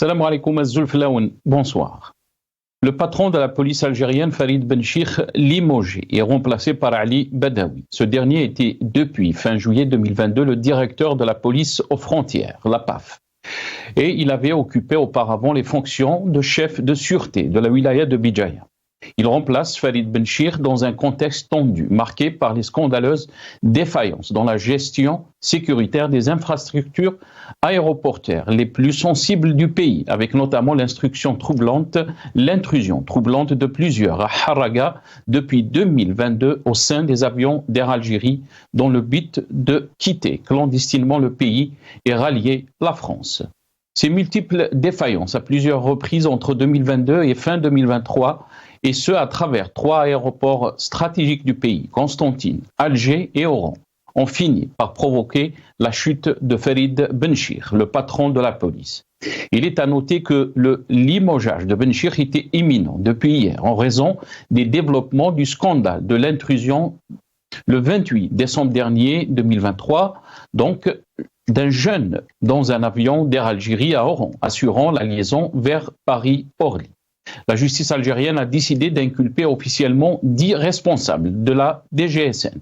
Salam alaikum az-Zulflaoun. Bonsoir. Le patron de la police algérienne, Farid Benchir, limogé et remplacé par Ali Badawi. Ce dernier était depuis fin juillet 2022 le directeur de la police aux frontières, la PAF. Et il avait occupé auparavant les fonctions de chef de sûreté de la wilaya de Bijaya. Il remplace Farid Benchir dans un contexte tendu, marqué par les scandaleuses défaillances dans la gestion sécuritaire des infrastructures aéroportuaires les plus sensibles du pays, avec notamment l'intrusion troublante de plusieurs à Haraga depuis 2022 au sein des avions d'Air Algérie, dans le but de quitter clandestinement le pays et rallier la France. Ces multiples défaillances à plusieurs reprises entre 2022 et fin 2023, et ce à travers 3 aéroports stratégiques du pays, Constantine, Alger et Oran, ont fini par provoquer la chute de Farid Benchir, le patron de la police. Il est à noter que le limogeage de Benchir était imminent depuis hier en raison des développements du scandale de l'intrusion le 28 décembre dernier 2023, donc d'un jeune dans un avion d'Air Algérie à Oran, assurant la liaison vers Paris-Orly. La justice algérienne a décidé d'inculper officiellement 10 responsables de la DGSN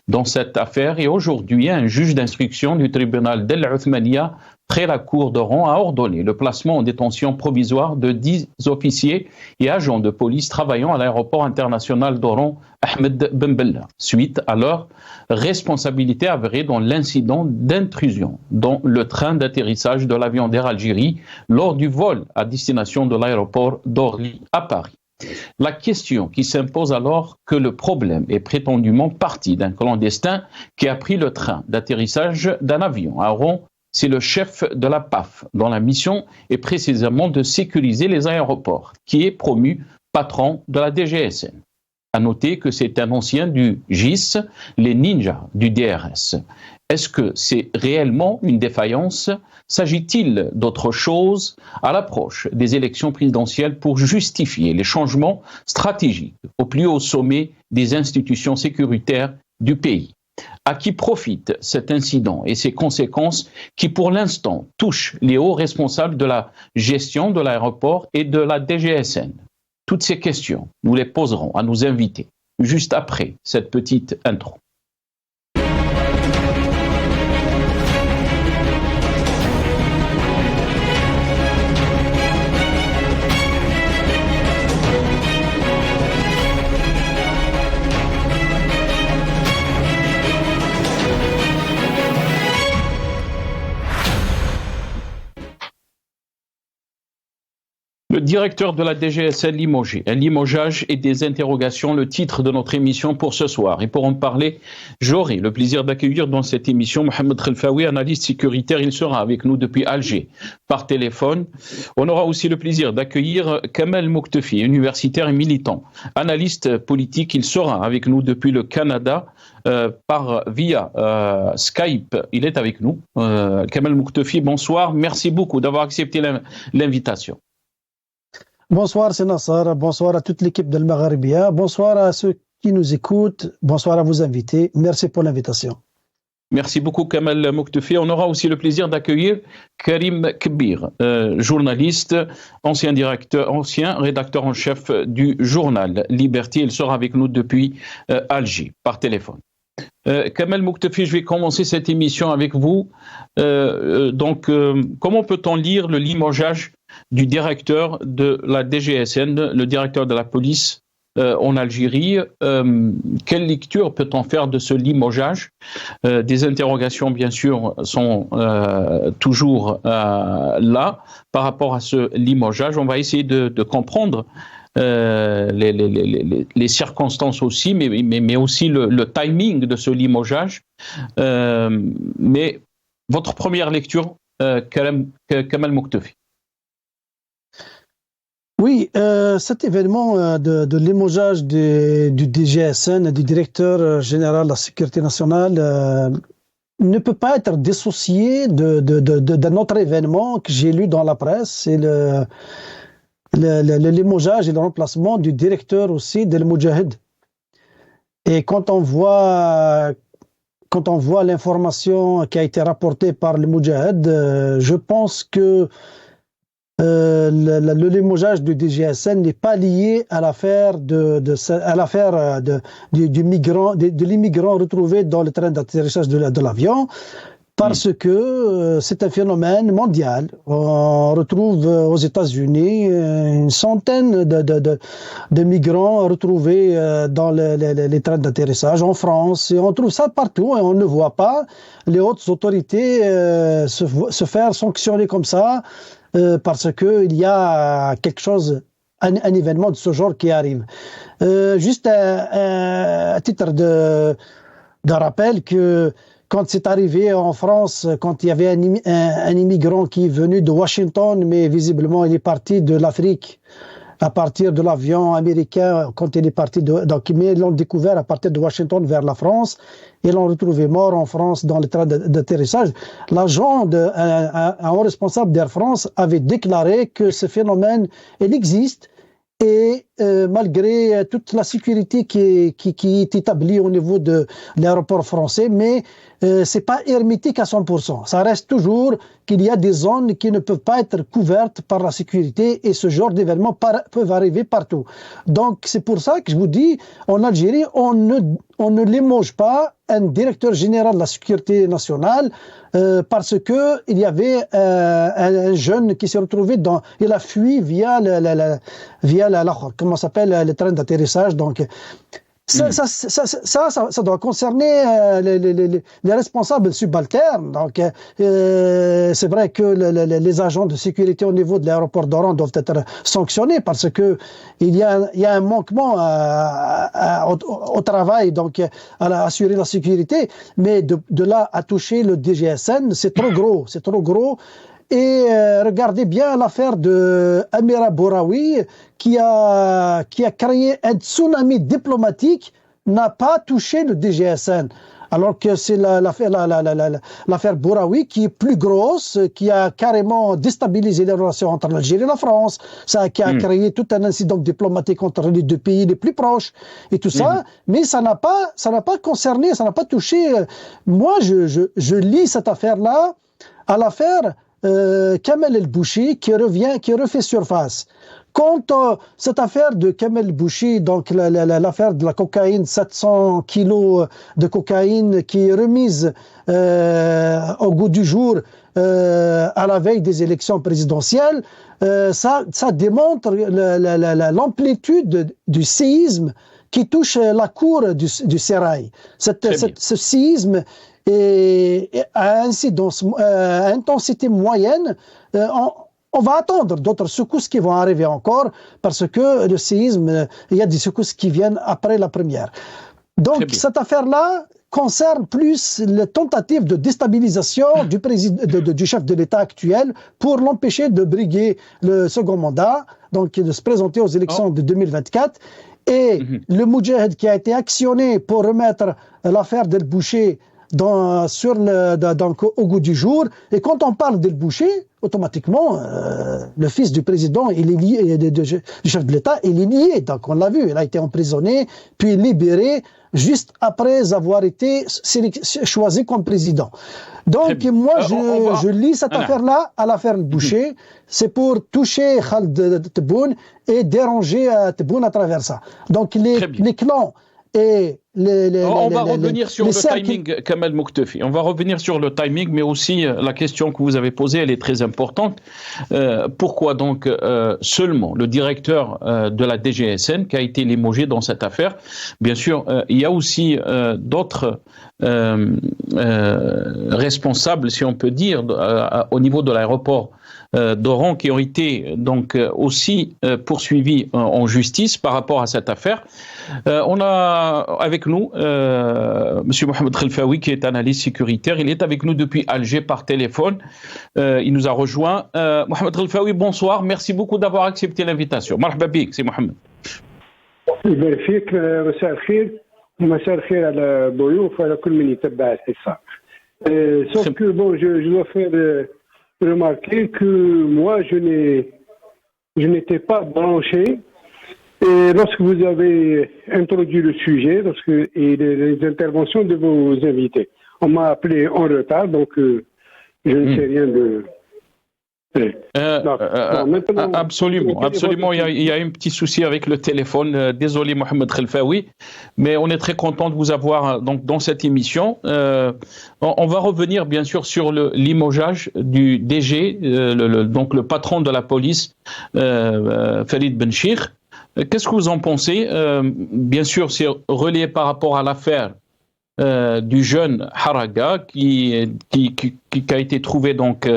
dans cette affaire et aujourd'hui, un juge d'instruction du tribunal d'El Othmania près la cour d'Oran a ordonné le placement en détention provisoire de 10 officiers et agents de police travaillant à l'aéroport international d'Oran Ahmed Ben Bella, suite à leur responsabilité avérée dans l'incident d'intrusion dans le train d'atterrissage de l'avion d'Air Algérie lors du vol à destination de l'aéroport d'Orly à Paris. La question qui s'impose alors que le problème est prétendument parti d'un clandestin qui a pris le train d'atterrissage d'un avion à Oran. C'est le chef de la PAF, dont la mission est précisément de sécuriser les aéroports, qui est promu patron de la DGSN. À noter que c'est un ancien du GIS, les ninjas du DRS. Est-ce que c'est réellement une défaillance? S'agit-il d'autre chose à l'approche des élections présidentielles pour justifier les changements stratégiques au plus haut sommet des institutions sécuritaires du pays? À qui profite cet incident et ses conséquences qui, pour l'instant, touchent les hauts responsables de la gestion de l'aéroport et de la DGSN? Toutes ces questions, nous les poserons à nos invités, juste après cette petite intro. Le directeur de la DGSN limogé, un limogeage et des interrogations, le titre de notre émission pour ce soir. Et pour en parler, j'aurai le plaisir d'accueillir dans cette émission Mohamed Khelfaoui, analyste sécuritaire. Il sera avec nous depuis Alger par téléphone. On aura aussi le plaisir d'accueillir Kamel Mouktefi, universitaire et militant, analyste politique. Il sera avec nous depuis le Canada via Skype. Il est avec nous. Kamel Mouktefi, bonsoir. Merci beaucoup d'avoir accepté l'invitation. Bonsoir, c'est Nassar. Bonsoir à toute l'équipe de Maghribia. Bonsoir à ceux qui nous écoutent. Bonsoir à vos invités. Merci pour l'invitation. Merci beaucoup, Kamel Mouktefi. On aura aussi le plaisir d'accueillir Karim Kbir, journaliste, ancien rédacteur en chef du journal Liberté. Il sera avec nous depuis Alger, par téléphone. Kamel Mouktefi, je vais commencer cette émission avec vous. Comment peut-on lire le limogeage du directeur de la DGSN, le directeur de la police en Algérie? Quelle lecture peut-on faire de ce limogeage? Des interrogations, bien sûr, sont toujours là par rapport à ce limogeage. On va essayer de comprendre les circonstances aussi, mais aussi le timing de ce limogeage. Mais votre première lecture, Kamel Mouktefi. Oui, cet événement de limogeage du DGSN, du directeur général de la sécurité nationale, ne peut pas être dissocié d'un autre événement que j'ai lu dans la presse. C'est le limogeage et le remplacement du directeur aussi de l'Moudjahid. Et quand on voit l'information qui a été rapportée par le Moudjahid, je pense que le limogeage du DGSN n'est pas lié à l'affaire de l'immigrant retrouvé dans le train d'atterrissage de l'avion. Parce que c'est un phénomène mondial. On retrouve aux États-Unis une centaine de migrants retrouvés dans les trains d'atterrissage. En France, et on trouve ça partout et on ne voit pas les hautes autorités se faire sanctionner comme ça parce que il y a quelque chose, un événement de ce genre qui arrive. Juste à titre de rappel que quand c'est arrivé en France, quand il y avait un immigrant qui est venu de Washington, mais visiblement il est parti de l'Afrique à partir de l'avion américain, quand il est parti mais ils l'ont découvert à partir de Washington vers la France, et l'ont retrouvé mort en France dans le train d'atterrissage. L'agent, un haut responsable d'Air France avait déclaré que ce phénomène, il existe, et malgré toute la sécurité qui est établie au niveau de l'aéroport français, mais c'est pas hermétique à 100%. Ça reste toujours qu'il y a des zones qui ne peuvent pas être couvertes par la sécurité et ce genre d'événements peuvent arriver partout. Donc c'est pour ça que je vous dis, en Algérie, on ne limoge pas un directeur général de la sécurité nationale parce que il y avait un jeune qui s'est retrouvé il a fui via comment ça s'appelle, le train d'atterrissage. Donc ça doit concerner les responsables subalternes. Donc, c'est vrai que les agents de sécurité au niveau de l'aéroport d'Oran doivent être sanctionnés parce que il y a un manquement au travail, donc à assurer la sécurité. Mais de là à toucher le DGSN, c'est trop gros. Et regardez bien l'affaire de Amira Bouraoui qui a créé un tsunami diplomatique, n'a pas touché le DGSN. Alors que c'est l'affaire Bouraoui qui est plus grosse, qui a carrément déstabilisé les relations entre l'Algérie et la France, qui a créé tout un incident diplomatique entre les deux pays les plus proches et tout ça, mais ça n'a pas concerné, ça n'a pas touché. Moi, je lis cette affaire-là à l'affaire Kamel El Bouchi qui refait surface. Quand cette affaire de Kamel El Bouchi, donc l'affaire de la cocaïne, 700 kilos de cocaïne qui est remise au goût du jour à la veille des élections présidentielles, ça démontre l'amplitude du séisme qui touche la cour du Sérail. Ce séisme à intensité moyenne, on va attendre d'autres secousses qui vont arriver encore parce que le séisme, il y a des secousses qui viennent après la première. Donc cette affaire-là concerne plus les tentatives de déstabilisation du chef de l'État actuel pour l'empêcher de briguer le second mandat, donc de se présenter aux élections de 2024. Et le Moudjahid qui a été actionné pour remettre l'affaire d'El Boucher au goût du jour. Et quand on parle d'El Boucher, automatiquement, le fils du président, il est lié, du chef de l'État, il est lié. Donc on l'a vu, il a été emprisonné, puis libéré, juste après avoir été choisi comme président. Donc moi, je lis cette affaire-là à l'affaire El Boucher. C'est pour toucher Khaled Tebboune et déranger Tebboune à travers ça. Donc les clans et on va revenir sur le timing, Kamel Mouktefi. On va revenir sur le timing, mais aussi la question que vous avez posée, elle est très importante. Pourquoi donc seulement le directeur de la DGSN qui a été limogé dans cette affaire? Bien sûr, il y a aussi d'autres responsables, si on peut dire, au niveau de l'aéroport d'Oran qui ont été donc aussi poursuivis en justice par rapport à cette affaire. On a avec nous Monsieur Mohamed Khelfaoui qui est analyste sécuritaire. Il est avec nous depuis Alger par téléphone. Il nous a rejoint. Mohamed Khelfaoui, bonsoir. Merci beaucoup d'avoir accepté l'invitation. Marhaba bik, c'est Mohamed. يبارك فيك مساء الخير ومساء الخير على الضيوف وعلى كل من يتبع الحصة. Sauf que bon, je dois faire remarquer que moi je n'étais pas branché. Et lorsque vous avez introduit le sujet, et les interventions de vos invités, on m'a appelé en retard, donc je ne sais rien Absolument. Il y a un petit souci avec le téléphone. Désolé, Mohamed Khelfaoui, mais on est très content de vous avoir donc dans cette émission. On va revenir bien sûr sur le limogeage du DG, donc le patron de la police, Farid Benchir. Qu'est-ce que vous en pensez? Bien sûr, c'est relié par rapport à l'affaire du jeune Haraga qui a été trouvé donc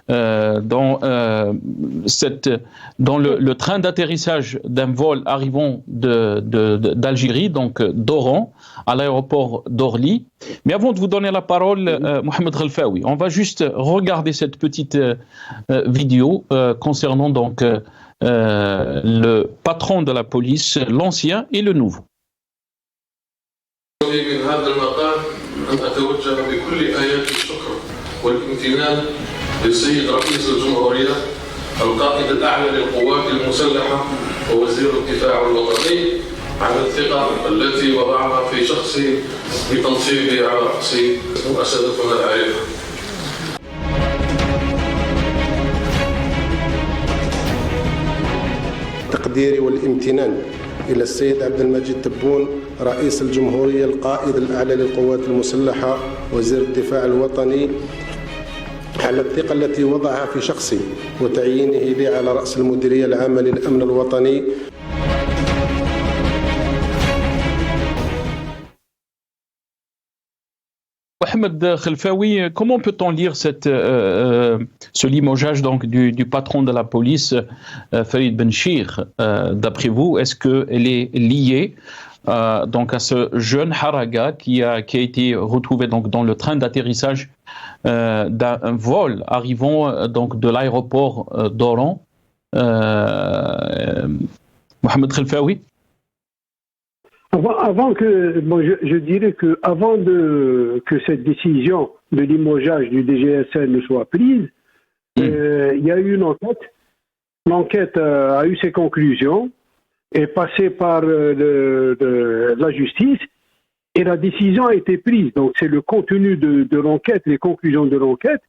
dans le train d'atterrissage d'un vol arrivant d'Algérie, donc d'Oran, à l'aéroport d'Orly. Mais avant de vous donner la parole, Mohamed Khelfaoui, on va juste regarder cette petite vidéo concernant donc le patron de la police, l'ancien et le nouveau. من هذا المقام أن أتوجه بكل آيات الشكر والامتنان للسيد رئيس الجمهورية القائد الأعلى للقوات المسلحة ووزير الدفاع الوطني على الثقة التي وضعها في شخصي بتنصيبي على رأس مؤسستنا العريقة. تقديري والامتنان إلى السيد عبد المجيد تبون رئيس الجمهورية القائد الأعلى للقوات المسلحة وزير الدفاع الوطني على الثقة التي وضعها في شخصي وتعيينه لي على رأس المديرية العامة للأمن الوطني. Mohamed Khelfaoui, comment peut-on lire ce limogeage donc du patron de la police, Farid Benchir? D'après vous, est-ce qu'elle est liée donc à ce jeune Haraga qui a été retrouvé donc dans le train d'atterrissage d'un vol arrivant donc de l'aéroport d'Oran? Mohamed Khelfaoui? Je dirais que avant que cette décision de limogeage du DGSN ne soit prise, il y a eu une enquête. L'enquête a eu ses conclusions, est passée par la justice et la décision a été prise. Donc c'est le contenu de l'enquête, les conclusions de l'enquête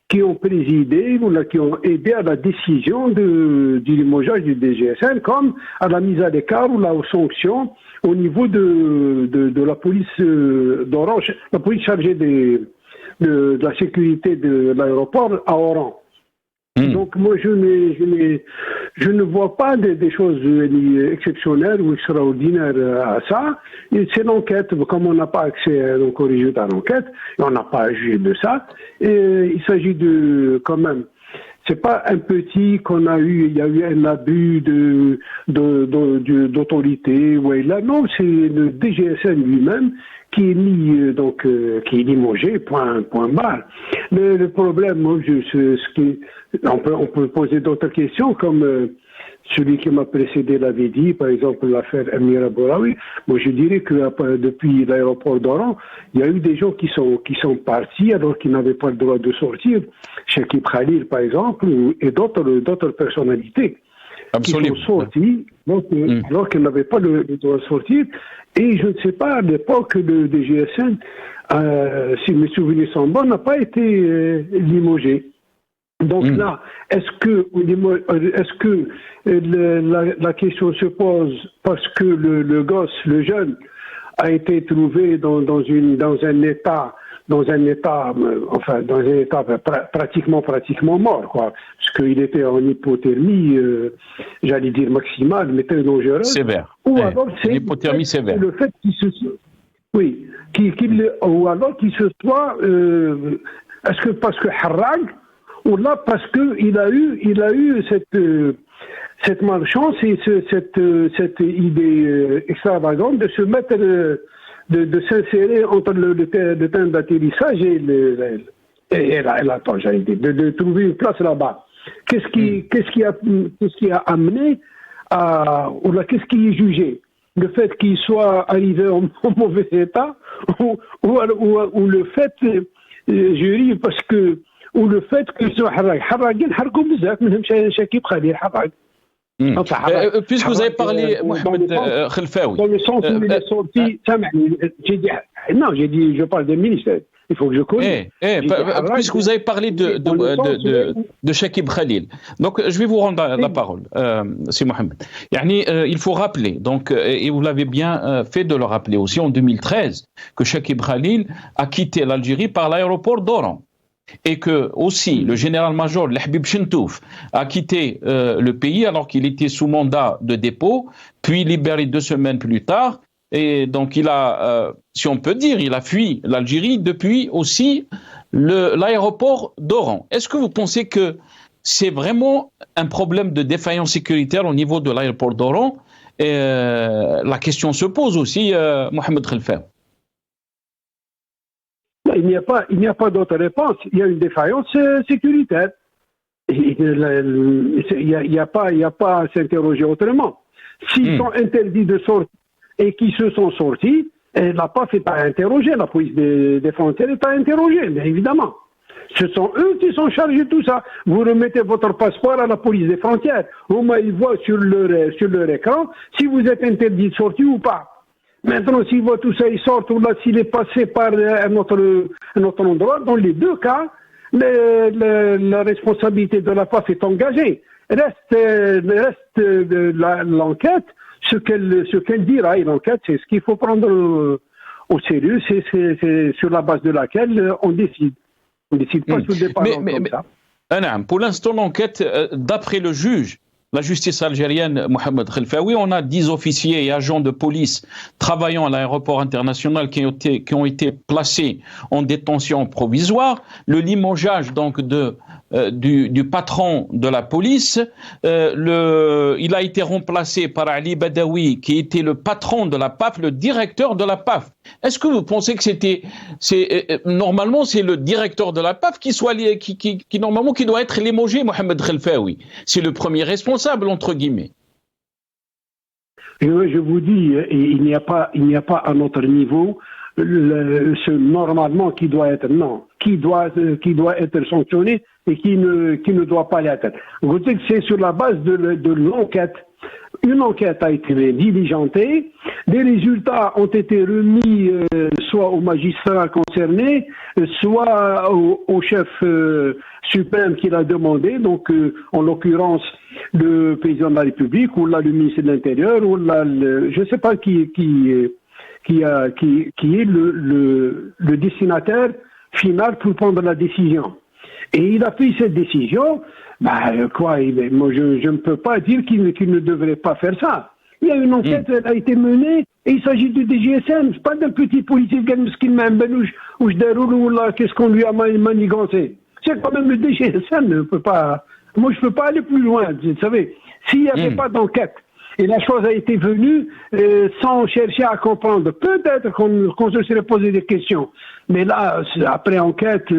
qui ont présidé ou qui ont aidé à la décision du limogeage du DGSN, comme à la mise à l'écart ou aux sanctions au niveau de la police d'Oran, la police chargée de la sécurité de l'aéroport à Oran. Donc moi je ne vois pas des choses exceptionnelles ou extraordinaires à ça. Et c'est l'enquête, comme on n'a pas accès donc, au résultat de l'enquête, et on n'a pas à juger de ça. Et il s'agit de quand même. C'est pas un petit qu'on a eu, il y a eu un abus d'autorité. Ouais, là, non, c'est le DGSN lui-même qui est mis, qui est limogé, point barre. Le problème, moi, on peut poser d'autres questions comme celui qui m'a précédé l'avait dit, par exemple l'affaire Amira Bouraoui. Moi, je dirais que depuis l'aéroport d'Oran, il y a eu des gens qui sont partis alors qu'ils n'avaient pas le droit de sortir. Shakib Khalil, par exemple, et d'autres personnalités. Absolument. Qui sont sortis alors qu'ils n'avaient pas le droit de sortir. Et je ne sais pas, à l'époque, le DGSN, si mes souvenirs sont bons, n'a pas été limogé. Donc là, est-ce que la question se pose parce que le gosse, le jeune, a été trouvé dans un état pratiquement mort, quoi, parce qu'il était en hypothermie, j'allais dire maximale, mais très dangereuse. Sévère. Ou alors c'est l'hypothermie sévère. Le fait qu'il se ou alors qu'il se soit, est-ce que parce que Harrag, ou là parce que il a eu cette malchance et cette idée extravagante de se mettre de s'insérer entre le train d'atterrissage et l'attente, j'allais dire, de trouver une place là-bas. Qu'est-ce qui a amené ou là, qu'est-ce qui est jugé? Le fait qu'il soit arrivé en mauvais état ou le fait, jury, parce que ou le fait que ce Harrag حرقوا بزاف منهم شاكيب خليل حرق. Puisque vous avez parlé, Mohamed Khelfaoui. Dans le sens où il est sorti, j'ai dit, je parle des ministères. Il faut que je connaisse. Puisque vous avez parlé de Chakib Khalil, donc je vais vous rendre la parole, c'est Mohamed. Il faut rappeler, donc, et vous l'avez bien fait de le rappeler aussi, en 2013, que Chakib Khalil a quitté l'Algérie par l'aéroport d'Oran. Et que aussi le général-major Habib Chentouf a quitté le pays alors qu'il était sous mandat de dépôt, puis libéré 2 semaines plus tard. Et donc il a, si on peut dire, il a fui l'Algérie depuis aussi l'aéroport d'Oran. Est-ce que vous pensez que c'est vraiment un problème de défaillance sécuritaire au niveau de l'aéroport d'Oran? La question se pose aussi, Mohamed Khelfaoui. Il n'y a pas d'autre réponse. Il y a une défaillance sécuritaire. Il n'y a pas à s'interroger autrement. S'ils sont interdits de sortir et qui se sont sortis, la PAF est à interroger, la police des frontières est à interroger, bien évidemment. Ce sont eux qui sont chargés de tout ça. Vous remettez votre passeport à la police des frontières. Au moins, ils voient sur leur écran si vous êtes interdit de sortir ou pas. Maintenant, s'ils voient tout ça, ils sortent, ou là, s'il est passé par un autre endroit, dans les 2 cas, la responsabilité de la PAF est engagée. Reste l'enquête. Ce qu'elle dira, et l'enquête, c'est ce qu'il faut prendre au sérieux, c'est sur la base de laquelle on décide. On ne décide pas sur le départ comme ça. Pour l'instant, l'enquête, d'après le juge, la justice algérienne, Mohamed Khelfaoui, on a 10 officiers et agents de police travaillant à l'aéroport international qui ont été placés en détention provisoire. Le limogeage donc du patron de la police, il a été remplacé par Ali Badawi, qui était le patron de la PAF, le directeur de la PAF. Est-ce que vous pensez que normalement c'est le directeur de la PAF qui doit être limogé, Mohamed Khelfaoui? C'est le premier responsable, entre guillemets. Je vous dis, il n'y a pas à notre niveau normalement qui doit être qui doit être sanctionné et qui ne doit pas l'être. Vous dites que c'est sur la base de l'enquête. Une enquête a été diligentée, des résultats ont été remis soit aux magistrats concernés, soit au chef suprême qui l'a demandé, donc en l'occurrence le président de la République, ou là le ministre de l'Intérieur, ou là je ne sais pas qui est le destinataire final pour prendre la décision. Et il a pris cette décision. Moi, je ne peux pas dire qu'il ne devrait pas faire ça. Il y a une enquête qui a été menée et il s'agit du DGSN, c'est pas d'un petit policier qui où je déroule ou là, qu'est-ce qu'on lui a manigancé. C'est quand même le DGSN, ne peut pas. Moi, je ne peux pas aller plus loin, vous savez. S'il n'y avait pas d'enquête et la chose a été venue sans chercher à comprendre, peut-être qu'on se serait posé des questions. Mais là, après enquête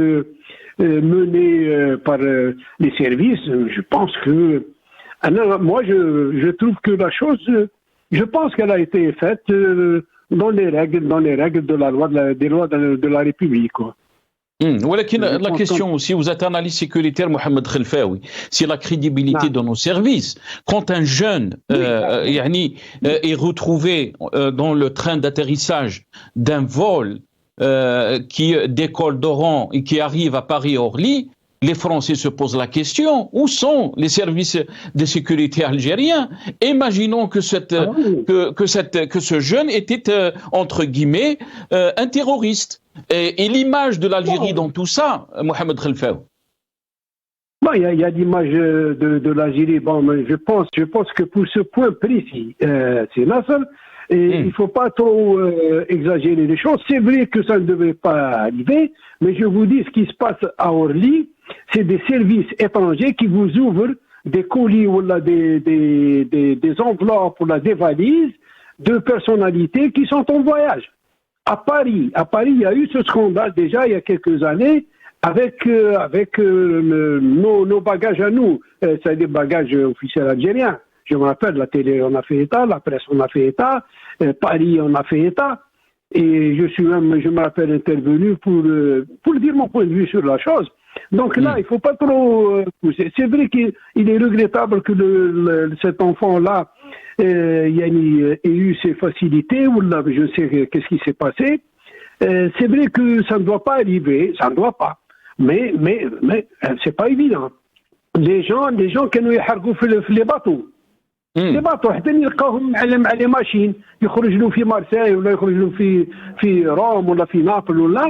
menée par les services, je pense que moi je trouve que la chose, je pense qu'elle a été faite dans les règles de la loi des lois de la République, quoi. La question aussi, vous êtes analyste sécuritaire, Mohamed Khelfaoui, c'est la crédibilité de nos services. Quand un jeune est retrouvé dans le train d'atterrissage d'un vol qui décolle d'Oran et qui arrive à Paris-Orly, les Français se posent la question, où sont les services de sécurité algériens? Imaginons que ce jeune était, entre guillemets, un terroriste. Et l'image de l'Algérie dans tout ça, Mohamed Khelfaoui? Il y a l'image de l'Algérie. Mais je pense que pour ce point précis, c'est la seule. Et il ne faut pas trop exagérer les choses. C'est vrai que ça ne devrait pas arriver, mais je vous dis ce qui se passe à Orly, c'est des services étrangers qui vous ouvrent des colis ou là, des enveloppes ou là, des valises de personnalités qui sont en voyage. À Paris, il y a eu ce scandale déjà il y a quelques années avec nos bagages à nous, c'est des bagages officiels algériens. Je me rappelle, la télé on a fait état, la presse on a fait état, Paris on a fait état, et je me rappelle intervenu pour dire mon point de vue sur la chose. Donc là, il ne faut pas trop pousser. C'est vrai qu'il est regrettable que cet enfant-là ait eu ses facilités, ou là, je sais qu'est-ce qui s'est passé. C'est vrai que ça ne doit pas arriver, ça ne doit pas. Mais c'est pas évident. Les gens كانوا يحرقوا في les bateaux. Les bateaux حتى نلقاهم مع les machines يخرج له في مارسيل ولا يخرج له في روم ولا في نابل ولا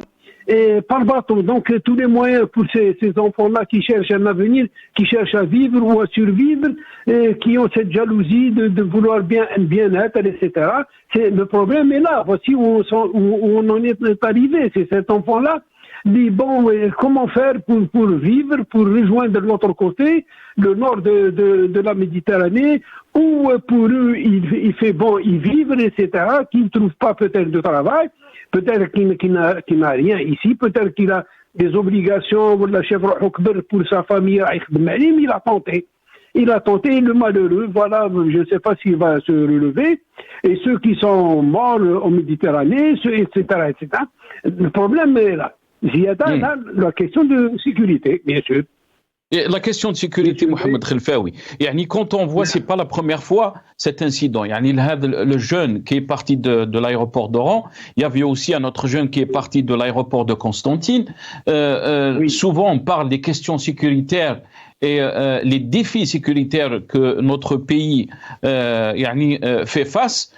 et par bateau. Donc tous les moyens pour ces enfants-là qui cherchent un avenir, qui cherchent à vivre ou à survivre, et qui ont cette jalousie de vouloir bien-être, etc. Le problème est là. Voici où on en est arrivé. C'est cet enfant-là dit bon, comment faire pour vivre, pour rejoindre l'autre côté, le nord de la Méditerranée, où pour eux il fait bon y vivre, etc., qui ne trouve pas peut-être de travail, peut-être qu'il n'a rien ici, peut-être qu'il a des obligations pour sa famille, mais il a tenté, le malheureux, voilà, je ne sais pas s'il va se relever, et ceux qui sont morts en Méditerranée, etc., etc. Le problème est là. Il y a la question de sécurité, bien sûr. Et la question de sécurité, Mohamed Khelfaoui, quand on voit, c'est pas la première fois cet incident. Le jeune qui est parti de l'aéroport d'Oran, il y avait aussi un autre jeune qui est parti de l'aéroport de Constantine. Oui. Souvent, on parle des questions sécuritaires et les défis sécuritaires que notre pays fait face,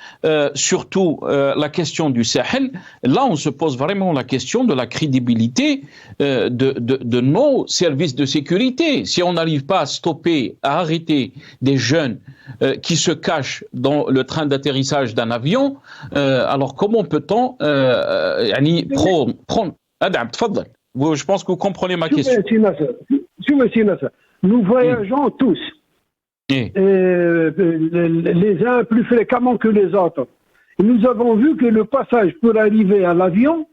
surtout la question du Sahel. Là, on se pose vraiment la question de la crédibilité de nos services de sécurité. Si on n'arrive pas à stopper, à arrêter des jeunes qui se cachent dans le train d'atterrissage d'un avion, alors comment peut-on prendre... Je pense que vous comprenez ma question. Nous voyageons tous, les uns plus fréquemment que les autres. Et nous avons vu que le passage pour arriver à l'avion,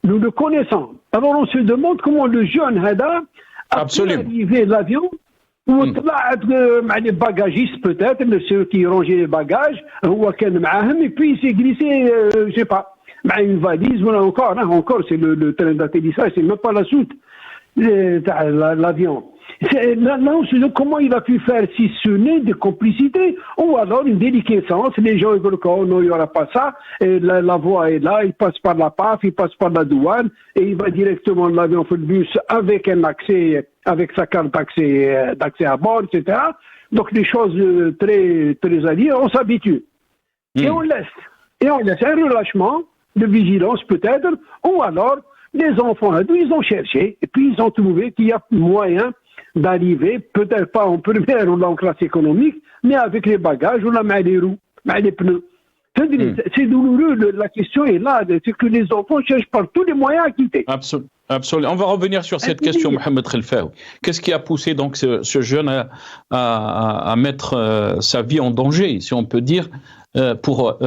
nous le connaissons. Alors on se demande comment le jeune Hada a pu arriver à l'avion, ou les bagagistes peut-être, ceux qui rangeaient les bagages, et puis il s'est glissé, je sais pas, une valise, voilà, encore c'est le train d'atterrissage, c'est même pas la soute, l'avion. Là, on se demande comment il a pu faire, si ce n'est de complicité ou alors une déliquescence. Les gens ils veulent qu'il n'y aura pas ça. Et la voie est là, il passe par la PAF, il passe par la douane et il va directement de l'avion sur le bus avec un accès, avec sa carte d'accès à bord, etc. Donc des choses très très à dire, on s'habitue et on laisse un relâchement de vigilance peut-être, ou alors les enfants ils ont cherché et puis ils ont trouvé qu'il y a moyen d'arriver, peut-être pas en première ou en classe économique, mais avec les bagages ou avec les roues, avec les pneus. C'est douloureux, la question est là, c'est que les enfants cherchent par tous les moyens à quitter. Absolument. On va revenir sur cette question, Mohamed Khelfaoui. Qu'est-ce qui a poussé donc ce jeune à mettre sa vie en danger, si on peut dire, pour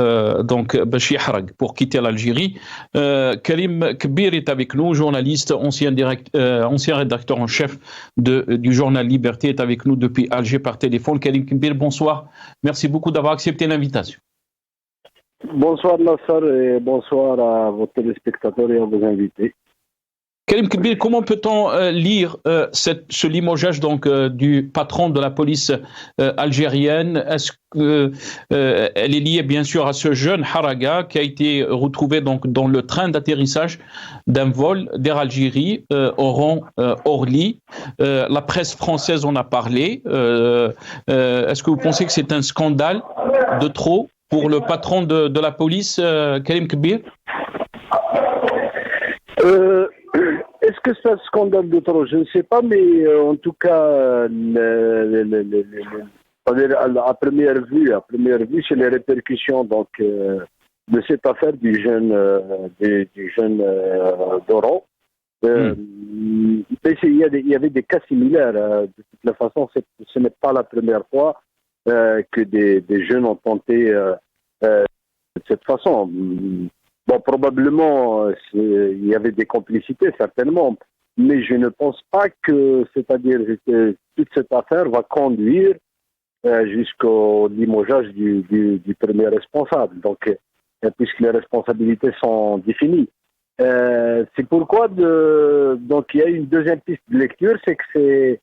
donc Bachi Harag, pour quitter l'Algérie. Karim Kbir est avec nous, journaliste, ancien rédacteur en chef du journal Liberté, est avec nous depuis Alger par téléphone. Karim Kbir, bonsoir. Merci beaucoup d'avoir accepté l'invitation. Bonsoir Nasser et bonsoir à vos téléspectateurs et à vos invités. Karim Kbir, comment peut-on lire ce limogeage donc du patron de la police algérienne? Est-ce que elle est liée bien sûr à ce jeune Haraga qui a été retrouvé donc dans le train d'atterrissage d'un vol d'Air Algérie Oran-Orly? La presse française en a parlé. Est-ce que vous pensez que c'est un scandale de trop pour le patron de la police, Karim Kbir? Est-ce que c'est un scandale de trop? Je ne sais pas, mais en tout cas, à première vue, c'est les répercussions donc de cette affaire du jeune d'Oran. Il y avait des cas similaires. De toute la façon, ce n'est pas la première fois que des jeunes ont tenté de cette façon. Bon, probablement, il y avait des complicités, certainement, mais je ne pense pas que, c'est-à-dire que toute cette affaire va conduire jusqu'au limogeage du premier responsable, donc, puisque les responsabilités sont définies. C'est pourquoi, donc, il y a une deuxième piste de lecture, c'est que c'est,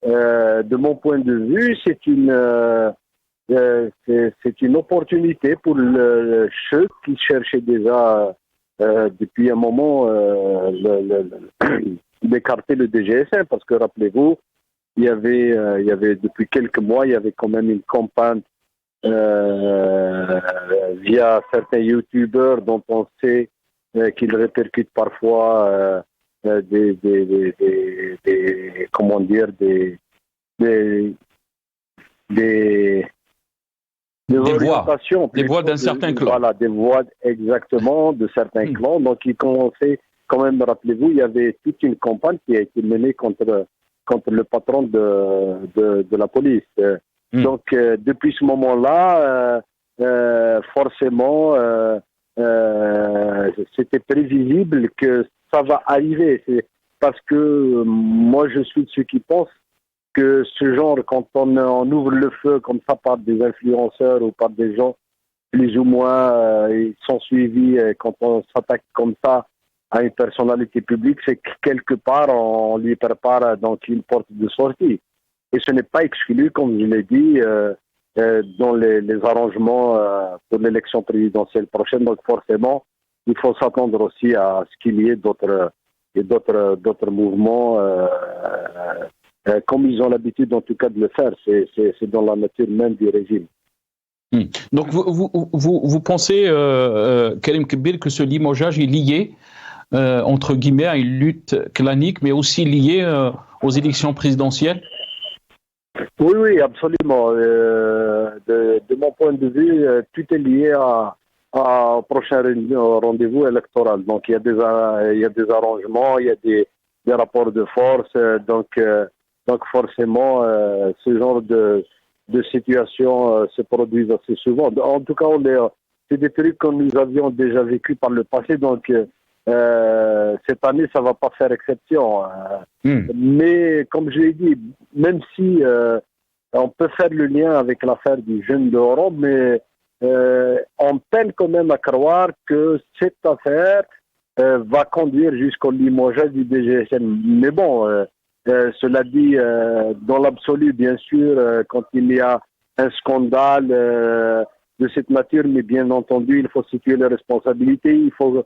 de mon point de vue, c'est une opportunité pour ceux qui cherchaient déjà depuis un moment d'écarter le DGSN, parce que rappelez-vous, il y avait depuis quelques mois, il y avait quand même une campagne via certains youtubeurs dont on sait qu'ils répercutent parfois des comment dire des orientations, des voix d'un certain clan. Voilà, des voix exactement de certains clans. Donc, ils commençaient quand même, rappelez-vous, il y avait toute une campagne qui a été menée contre le patron de la police. Donc, depuis ce moment-là, forcément, c'était prévisible que ça va arriver. C'est parce que moi, je suis de ceux qui pensent que ce genre, quand on ouvre le feu comme ça par des influenceurs ou par des gens plus ou moins, ils sont suivis, quand on s'attaque comme ça à une personnalité publique, c'est que quelque part, on lui prépare donc une porte de sortie. Et ce n'est pas exclu, comme je l'ai dit, dans les arrangements pour l'élection présidentielle prochaine. Donc forcément, il faut s'attendre aussi à ce qu'il y ait d'autres mouvements, comme ils ont l'habitude en tout cas de le faire. C'est dans la nature même du régime. Donc vous pensez, Karim Kebir, que ce limogeage est lié entre guillemets à une lutte clanique, mais aussi lié aux élections présidentielles? Oui, absolument. De mon point de vue, tout est lié au prochain rendez-vous électoral. Donc, il y a des arrangements, il y a des rapports de force. Donc forcément, ce genre de situations se produisent assez souvent. En tout cas, c'est des trucs que nous avions déjà vécu par le passé. Donc, cette année, ça va pas faire exception. Mais comme je l'ai dit, même si on peut faire le lien avec l'affaire du jeune de Oran, mais on peine quand même à croire que cette affaire va conduire jusqu'au limogeage du DGSN. Mais bon, cela dit, dans l'absolu, bien sûr, quand il y a un scandale de cette nature, mais bien entendu, il faut situer les responsabilités, il faut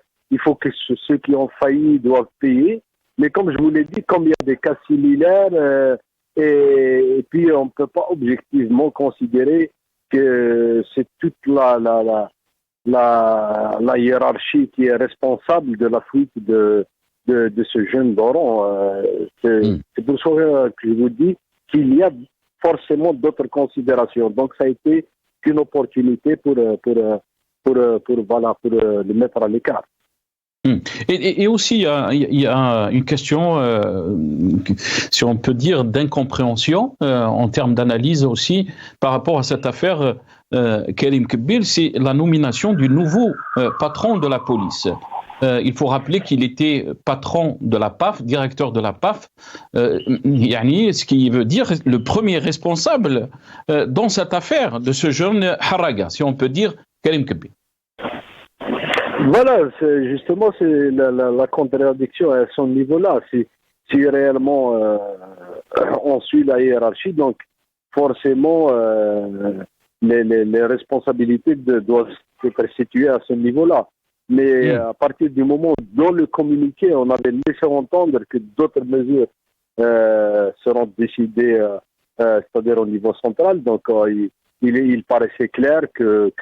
que ceux qui ont failli doivent payer. Mais comme je vous l'ai dit, comme il y a des cas similaires, et puis on ne peut pas objectivement considérer que c'est toute la hiérarchie qui est responsable de la fuite de ce jeune d'Oran. C'est pour ça que je vous dis qu'il y a forcément d'autres considérations. Donc ça a été qu'une opportunité pour le mettre à l'écart. Et aussi, il y a une question, si on peut dire, d'incompréhension en termes d'analyse aussi par rapport à cette affaire Karim Kebir, c'est la nomination du nouveau patron de la police. Il faut rappeler qu'il était patron de la PAF, directeur de la PAF, ce qui veut dire le premier responsable dans cette affaire de ce jeune Haraga, si on peut dire, Karim Kebir. Voilà, c'est la contradiction à son niveau-là. Si réellement on suit la hiérarchie, donc forcément les responsabilités doivent être situées à ce niveau-là. Mais à partir du moment où, dans le communiqué, on avait laissé entendre que d'autres mesures seront décidées, c'est-à-dire au niveau central, donc il paraissait clair que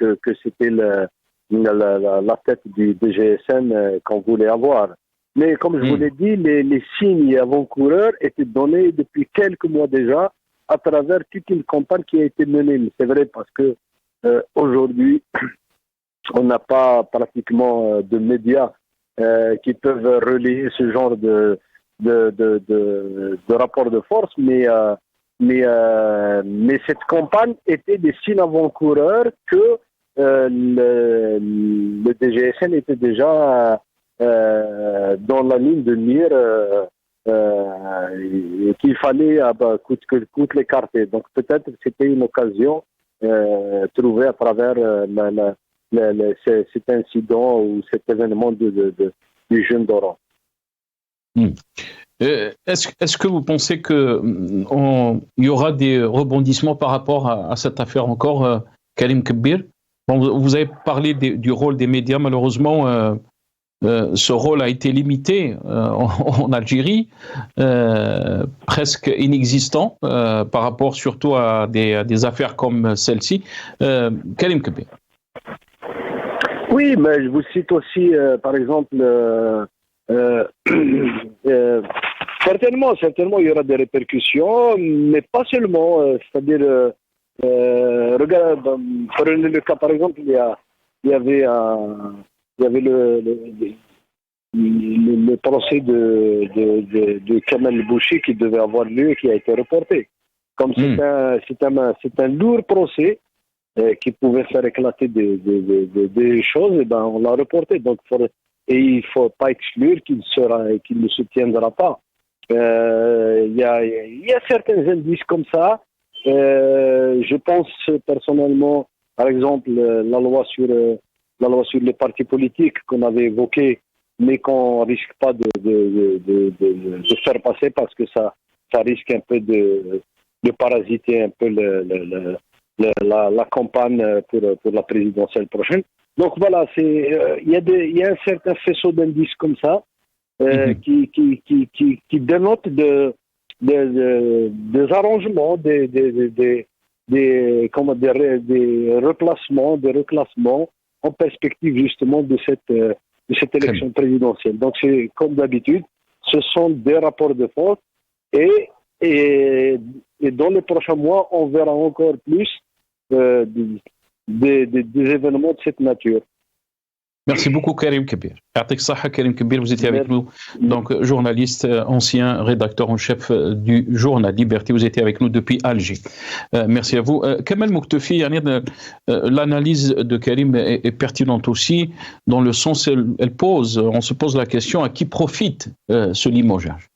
c'était la tête du DGSN qu'on voulait avoir. Mais comme je vous l'ai dit, les signes avant-coureurs étaient donnés depuis quelques mois déjà à travers toute une campagne qui a été menée. Mais c'est vrai parce que aujourd'hui, on n'a pas pratiquement de médias qui peuvent relayer ce genre de rapport de force, mais cette campagne était des signes avant-coureurs que le DGSN était déjà dans la ligne de mire qu'il fallait coûte que coûte l'écarter. Donc peut-être que c'était une occasion trouvée à travers cet incident ou cet événement du jeune d'Oran. Est-ce que vous pensez qu'il y aura des rebondissements par rapport à cette affaire encore, Karim Kebir? Bon, vous avez parlé du rôle des médias, malheureusement, ce rôle a été limité en Algérie, presque inexistant par rapport surtout à des affaires comme celle-ci. Karim Kebir. Oui, mais je vous cite aussi, par exemple, certainement, il y aura des répercussions, mais pas seulement. C'est-à-dire, regarde, prenez le cas, par exemple, il y avait le procès de Kamel Bouchi qui devait avoir lieu et qui a été reporté. Comme c'est un lourd procès qui pouvait faire éclater des choses, et ben on l'a reporté. Donc et il faut pas exclure qu'il ne se tiendra pas. Il y a certains indices comme ça. Je pense personnellement, par exemple, la loi sur les partis politiques qu'on avait évoquée, mais qu'on risque pas de faire passer parce que ça risque un peu de parasiter un peu la campagne pour la présidentielle prochaine. Donc voilà, il y a un certain faisceau d'indices comme ça qui dénotent des arrangements, des replacements, des reclassements en perspective justement de cette élection présidentielle. Donc c'est comme d'habitude, ce sont des rapports de force et dans les prochains mois, on verra encore plus des événements de cette nature. Merci beaucoup Karim Kebir. Karim Kebir, vous étiez avec nous, donc journaliste, ancien rédacteur en chef du journal Liberté, vous étiez avec nous depuis Alger. Merci à vous. Kamel Mouktefi, l'analyse de Karim est pertinente aussi, dans le sens on se pose la question à qui profite ce limogeage.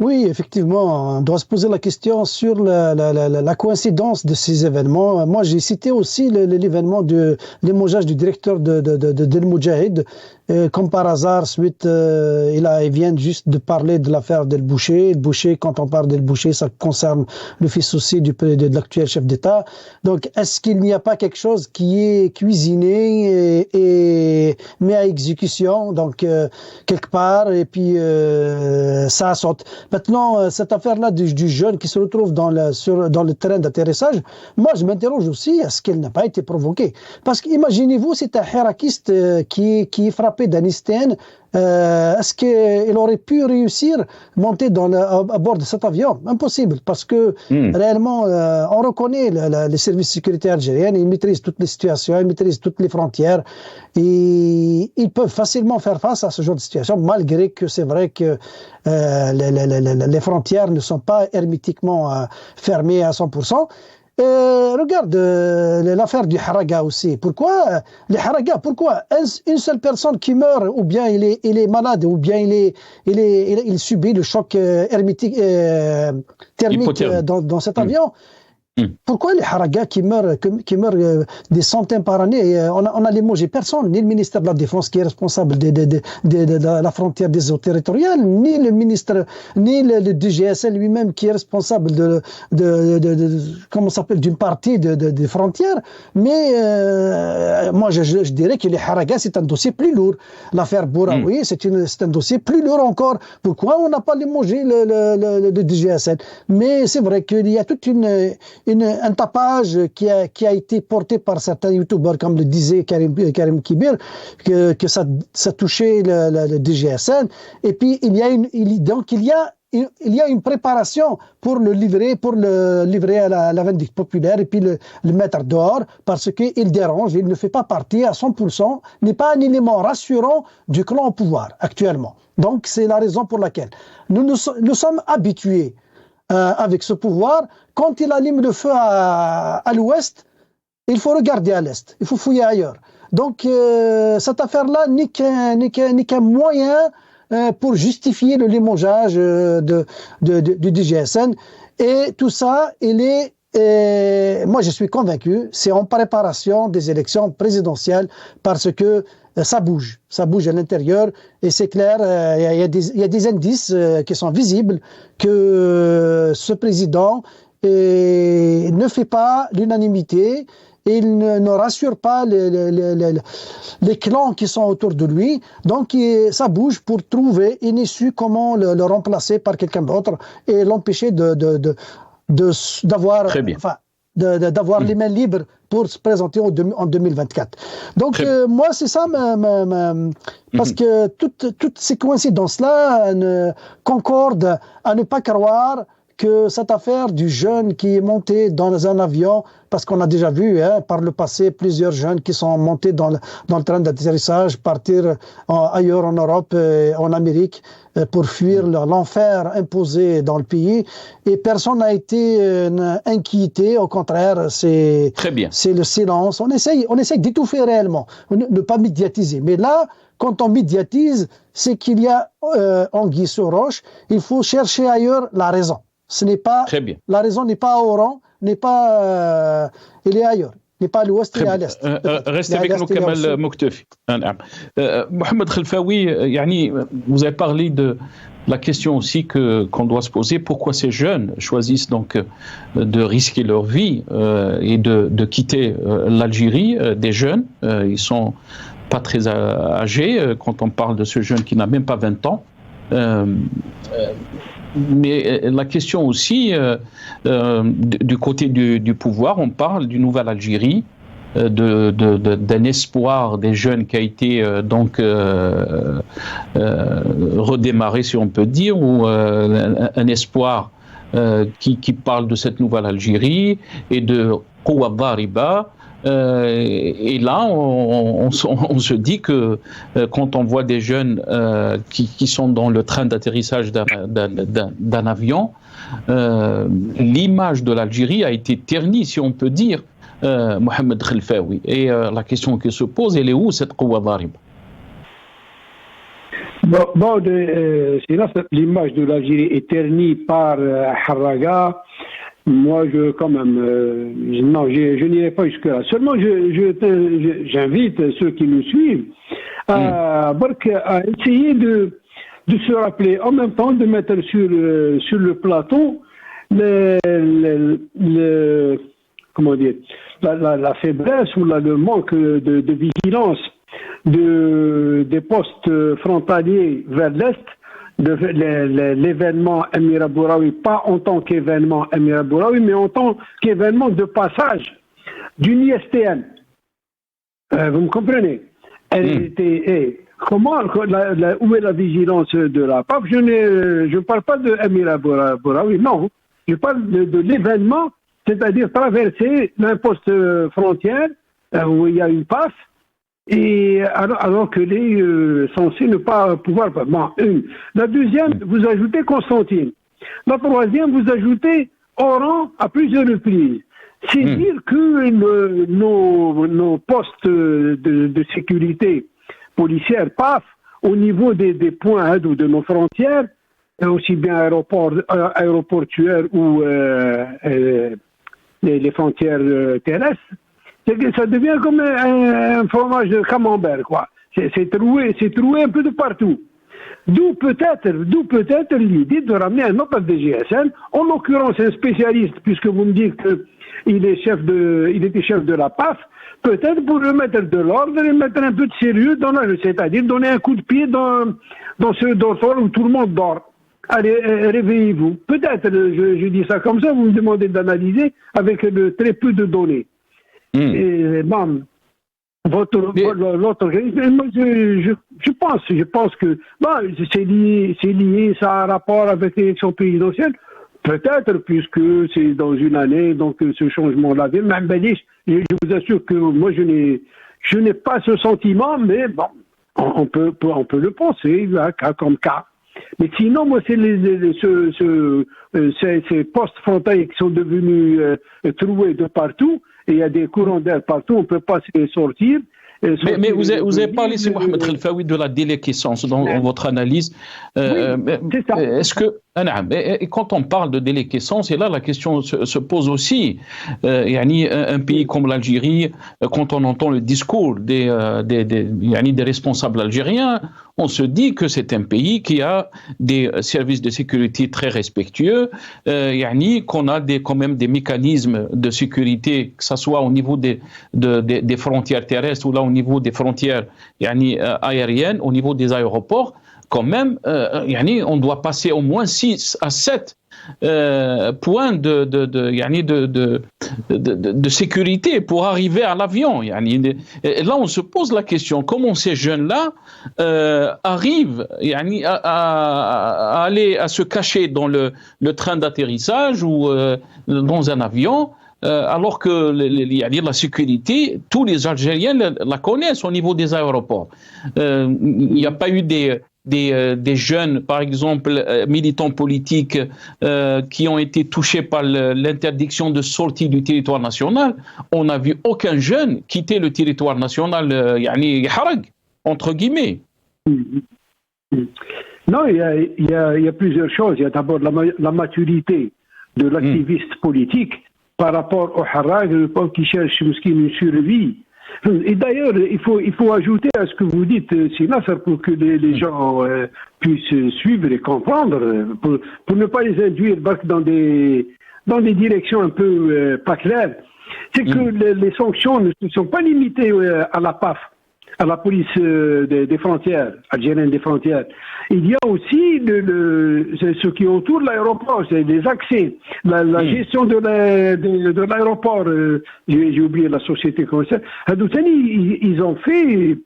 Oui, effectivement, on doit se poser la question sur la coïncidence de ces événements. Moi, j'ai cité aussi l'événement de limogeage du directeur de Moudjahid. Comme par hasard, suite, il vient juste de parler de l'affaire d'El Boucher. Boucher, quand on parle d'El Boucher, ça concerne le fils aussi de l'actuel chef d'État. Donc, est-ce qu'il n'y a pas quelque chose qui est cuisiné et mis à exécution, donc quelque part, et puis ça saute. Maintenant, cette affaire-là du jeune qui se retrouve dans le terrain d'atterrissage, moi, je m'interroge aussi, est-ce qu'elle n'a pas été provoquée? Parce qu'imaginez-vous, c'est un hirakiste qui est frappé d'Anistéen. Est-ce qu'il aurait pu réussir à monter à bord de cet avion? Impossible, parce que réellement, on reconnaît les services de sécurité algériens, ils maîtrisent toutes les situations, ils maîtrisent toutes les frontières, et ils peuvent facilement faire face à ce genre de situation, malgré que c'est vrai que les frontières ne sont pas hermétiquement fermées à 100%. Regarde l'affaire du Haraga aussi. Pourquoi les Haraga? Pourquoi une seule personne qui meurt, ou bien il est malade, ou bien il subit le choc thermique dans cet avion? Pourquoi les Haraga qui meurent des centaines par année? On a limogé personne, ni le ministère de la Défense qui est responsable de la frontière des eaux territoriales, ni le ministre, ni le DGSN lui-même qui est responsable comment ça s'appelle, d'une partie des frontières. Mais moi je dirais que les Haraga c'est un dossier plus lourd. L'affaire Bouraoui c'est un dossier plus lourd encore. Pourquoi on n'a pas limogé le DGSN? Mais c'est vrai qu'il y a toute un tapage qui a été porté par certains youtubeurs, comme le disait Karim Kebir, que ça touchait le DGSN. Et puis il y a une préparation pour le livrer à la vindicte populaire et puis le mettre dehors, parce qu'il dérange, il ne fait pas partie à 100%, n'est pas un élément rassurant du clan au pouvoir actuellement. Donc c'est la raison pour laquelle nous sommes habitués avec ce pouvoir. Quand il allume le feu à l'ouest, il faut regarder à l'est, il faut fouiller ailleurs. Donc cette affaire-là n'est qu'un moyen pour justifier le limogeage du DGSN. Et tout ça, moi je suis convaincu, c'est en préparation des élections présidentielles, parce que ça bouge à l'intérieur, et c'est clair, il y a des indices qui sont visibles que ce président ne fait pas l'unanimité, et il ne rassure pas les clans qui sont autour de lui. Donc ça bouge pour trouver une issue, comment le remplacer par quelqu'un d'autre et l'empêcher d'avoir les mains libres pour se présenter en 2024. Donc moi c'est ça, parce que toutes ces coïncidences-là concordent à ne pas croire que cette affaire du jeune qui est monté dans un avion, parce qu'on a déjà vu par le passé plusieurs jeunes qui sont montés dans le train d'atterrissage, partir ailleurs en Europe, en Amérique, pour fuir l'enfer imposé dans le pays, et personne n'a été inquiété. Au contraire, c'est le silence. On essaye d'étouffer réellement, ne pas médiatiser. Mais là, quand on médiatise, c'est qu'il y a anguille sous roche. Il faut chercher ailleurs la raison. Ce n'est pas la raison n'est pas à Oran, n'est pas elle est ailleurs, n'est pas à l'ouest, elle est à l'est. Restez avec nous, Kamal Mouktefi. Mohamed Khelfaoui, vous avez parlé de la question aussi qu'on doit se poser, pourquoi ces jeunes choisissent donc de risquer leur vie et de quitter l'Algérie. Des jeunes, ils sont pas très âgés quand on parle de ce jeune qui n'a même pas 20 ans. Mais la question aussi, du côté du pouvoir, on parle d'une nouvelle Algérie, d'un espoir des jeunes qui a été redémarré, si on peut dire, ou un espoir qui parle de cette nouvelle Algérie et de Quwa Dhariba. Et là, on se dit que quand on voit des jeunes qui sont dans le train d'atterrissage d'un avion, l'image de l'Algérie a été ternie, si on peut dire, Mohamed Khelfaoui. Et la question qui se pose, elle est où cette Quwa Dhariba? L'image de l'Algérie est ternie par Harraga. Moi, je n'irai pas jusque-là. Seulement, j'invite ceux qui nous suivent à essayer de se rappeler, en même temps de mettre sur le plateau la faiblesse ou le manque de vigilance des postes frontaliers vers l'Est, de l'événement Amir Abouraoui, pas en tant qu'événement Amir Abouraoui, mais en tant qu'événement de passage d'une ISTM. Vous me comprenez? Où est la vigilance de la PAF? Je ne parle pas de Amir Abouraoui, non. Je parle de l'événement, c'est-à-dire traverser un poste frontière où il y a une PAF, et alors que les censés ne pas pouvoir. La deuxième, vous ajoutez Constantine. La troisième, vous ajoutez Oran à plusieurs reprises. C'est dire que nos postes de sécurité policière, PAF, au niveau des points de nos frontières, aussi bien aéroportuaires ou les frontières terrestres, ça devient comme un fromage de camembert, quoi. C'est troué un peu de partout. D'où peut-être l'idée de ramener un autre DGSN, en l'occurrence un spécialiste, puisque vous me dites qu'il était chef de la PAF, peut-être pour remettre de l'ordre et mettre un peu de sérieux c'est-à-dire donner un coup de pied dans ce dortoir où tout le monde dort. Allez, réveillez-vous. Peut-être, je dis ça comme ça, vous me demandez d'analyser avec très peu de données. Et l'autre organisme, moi, je pense que c'est lié, ça a un rapport avec l'élection présidentielle. Peut-être, puisque c'est dans une année, donc ce changement-là. Même je vous assure que moi, je n'ai pas ce sentiment, mais bon, on peut le penser, cas comme cas. Mais sinon, moi, c'est ces postes frontaliers qui sont devenus troués de partout, et il y a des courants d'air partout, on ne peut pas se sortir. Mais vous avez parlé, c'est Mohamed Khelfaoui, de la déliquescence dans votre analyse. Oui, c'est ça. Et quand on parle de déliquescence, et là la question se pose aussi, un pays comme l'Algérie, quand on entend le discours des responsables algériens, on se dit que c'est un pays qui a des services de sécurité très respectueux, qu'on a quand même des mécanismes de sécurité, que ce soit au niveau des frontières terrestres ou là au niveau des frontières aériennes, au niveau des aéroports. Quand même, on doit passer au moins 6 à 7 points de sécurité pour arriver à l'avion. Et là, on se pose la question, comment ces jeunes-là arrivent à aller à se cacher dans le train d'atterrissage ou dans un avion, alors que la sécurité, tous les Algériens la connaissent au niveau des aéroports. Il n'y a pas eu des jeunes, par exemple, militants politiques qui ont été touchés par l'interdiction de sortie du territoire national. On n'a vu aucun jeune quitter le territoire national, harag, entre guillemets. Non, il y a plusieurs choses. Il y a d'abord la maturité de l'activiste politique par rapport au harag, qui cherche une survie. Et d'ailleurs, il faut ajouter à ce que vous dites, Nasser, pour que les gens puissent suivre et comprendre, pour ne pas les induire dans des directions un peu pas claires. C'est que les sanctions ne sont pas limitées à la PAF, à la police des frontières, algérienne des frontières. Il y a aussi ce qui entoure l'aéroport, c'est les accès, la gestion de l'aéroport. J'ai oublié la société commerciale. Ils ont fait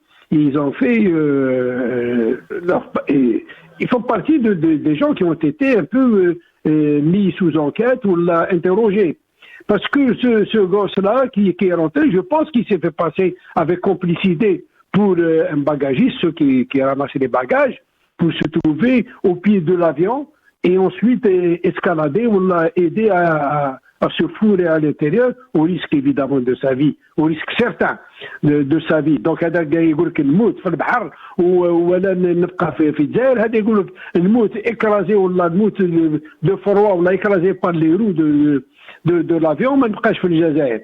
ils font partie des gens qui ont été un peu mis sous enquête ou l'a interrogé. Parce que ce gosse-là qui est rentré, je pense qu'il s'est fait passer avec complicité pour un bagagiste, ceux qui a ramassé les bagages, pour se trouver au pied de l'avion et ensuite escalader. On l'a aidé à se fourrer à l'intérieur, au risque évidemment de sa vie, au risque certain de sa vie. Donc هذا يقول لك نموت في البحر ولا نبقى في الجزائر، هذا يقول لك نموت écrasé ولا نموت de froid ولا écrasé par les roues de l'avion ما نبقاش في الجزائر.